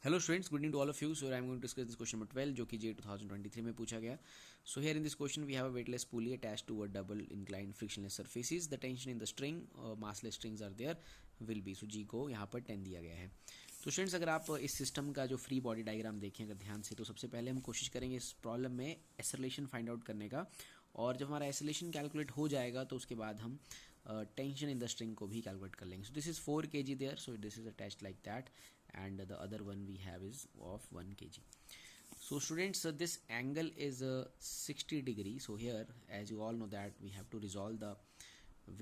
Hello students, good evening to all of you. So I am going to discuss this question number 12 जो कि J 2023 में पूछा गया. So here in this question we have a weightless pulley attached to a double inclined frictionless surfaces. The tension in the string massless strings are there will be. So g को यहाँ पर 10 दिया गया है. तो स्टूडेंट्स, अगर आप इस सिस्टम का जो फ्री बॉडी डायग्राम देखें अगर ध्यान से, तो सबसे पहले हम कोशिश करेंगे इस प्रॉब्लम में एक्सेलरेशन फाइंड आउट करने का. और जब हमारा एक्सेलरेशन कैलकुलेट हो जाएगा तो उसके बाद हम टेंशन इन द स्ट्रिंग को भी कैलकुलेट कर लेंगे. So this is 4 kg there, so this is attached like that, and the other one we have is of 1 kg. So students, this angle is 60 degree. So here, as you all know that we have to resolve the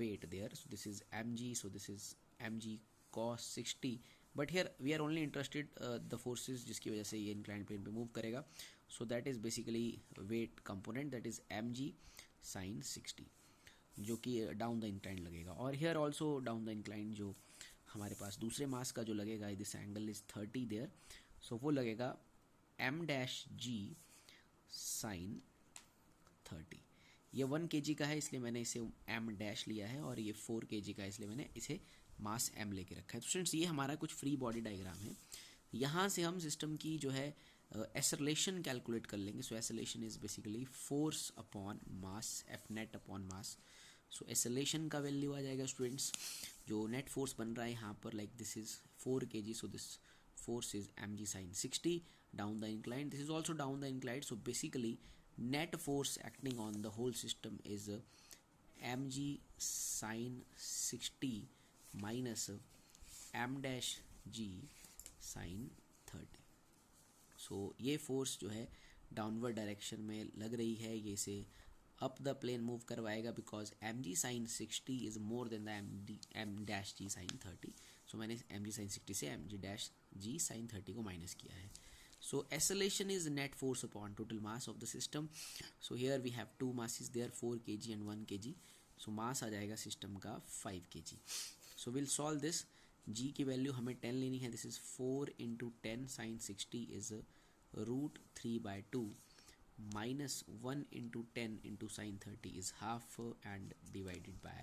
weight there. So this is mg, so this is mg cos 60. But here we are only interested the forces जिसकी वजह से ये inclined plane पे move करेगा. So that is basically weight component, that is mg sin 60, जो कि down the incline लगेगा. और here also down the incline जो हमारे पास दूसरे मास का जो लगेगा, दिस एंगल इज 30 देयर. सो वो लगेगा m डैश जी साइन 30. ये 1 kg का है इसलिए मैंने इसे m डैश लिया है, और ये 4 kg का है इसलिए मैंने इसे मास m लेके रखा है. तो स्टूडेंट्स, ये हमारा कुछ फ्री बॉडी डायग्राम है. यहाँ से हम सिस्टम की जो है एक्सेलरेशन कैलकुलेट कर लेंगे. So acceleration is basically force upon mass, F net upon mass. So acceleration का वैल्यू आ जाएगा स्टूडेंट्स, जो नेट फोर्स बन रहा है यहाँ पर, like this is 4 kg. So this force is mg sin 60 down the incline. This is also down the incline. So basically net force acting on the whole system is mg sin 60 minus m dash g sin 30. सो ये force जो है downward direction में लग रही है, ये इसे up the plane move करवाएगा, because M G sine 60 is more than the M dash G sine 30. So मैंने एम जी साइन 60 से M G dash G sine 30 को माइनस किया है. So acceleration is net force upon total mass of the system. So here we have two masses there, 4 kg and 1 kg. So mass आ जाएगा system का 5 kg. So we'll solve this. G की value हमें 10 लेनी है. This is 4 into 10 sin 60 is root 3 by 2 minus 1 into 10 into sin 30 is half and divided by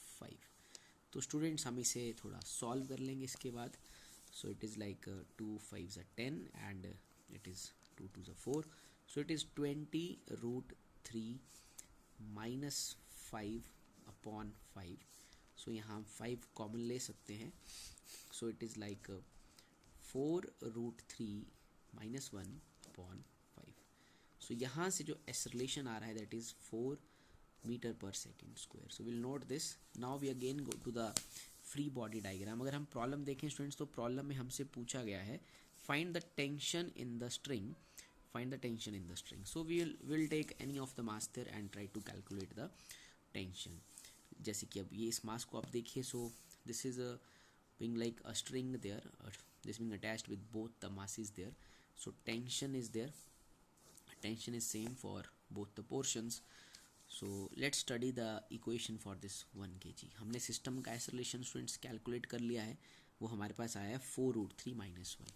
5. तो students, हम इसे थोड़ा सॉल्व कर लेंगे इसके बाद. So it is like 2 5s are 10 and it is 2 2s are 4. So it is 20 root 3 minus 5 upon 5. So यहाँ हम 5 कॉमन ले सकते हैं. So it is like 4 root 3 minus 1 upon 5. So यहाँ से जो एक्सेलरेशन आ रहा है that is 4 meter per second square. So we'll note this. Now we again go to the free body diagram. अगर हम प्रॉब्लम देखें स्टूडेंट्स, तो प्रॉब्लम में हमसे पूछा गया है find the tension in the string, find the tension in the string. So will take any of the mass there and try to calculate the tension. जैसे कि अब ये इस मास को आप देखिए. So this is being like a string there, this being attached with both the masses there. So tension is there, tension is same for both the portions. So let's study the equation for this 1 kg. हमने system का acceleration students calculate कर लिया है, वो हमारे पास आया है 4 root 3 minus 1.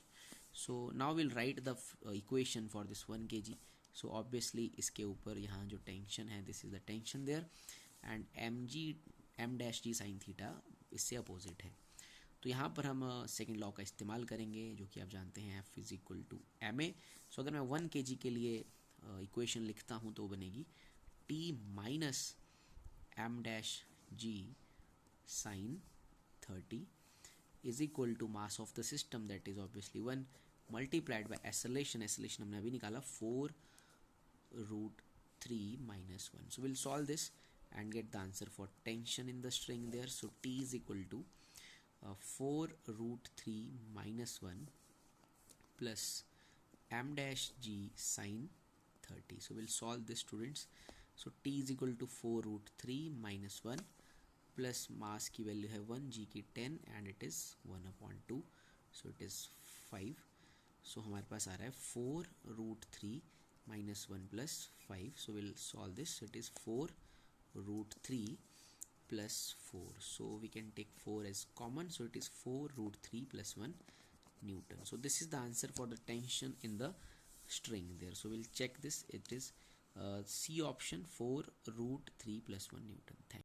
So now will write the equation for this 1 kg. So obviously इसके ऊपर यहाँ जो टेंशन है, this is the tension there, and M dash G sine theta इससे अपोजिट है. तो यहाँ पर हम सेकेंड लॉ का इस्तेमाल करेंगे, जो कि आप जानते हैं F is equal to m a. So अगर मैं 1 kg के लिए इक्वेशन लिखता हूँ तो बनेगी T minus m dash g sin 30 is equal to mass of the system, that is obviously 1, multiplied by acceleration. Acceleration हमने अभी निकाला 4 root 3 minus 1. So we'll solve this and get the answer for tension in the string there. So T is equal to 4 root 3 minus 1 plus m dash g sin 30. So we'll solve this students. So T is equal to 4 root 3 minus 1 plus mass की value है 1, G की 10 and it is 1 upon 2. So it is 5. So हमारे पास आ रहा है 4 root 3 minus 1 plus 5. So we'll solve this. So it is 4 root 3 plus 4. So we can take 4 as common. So it is 4 root 3 plus 1 Newton. So this is the answer for the tension in the string there. So we'll check this. It is C option 4 root 3 plus 1 Newton. Thank you.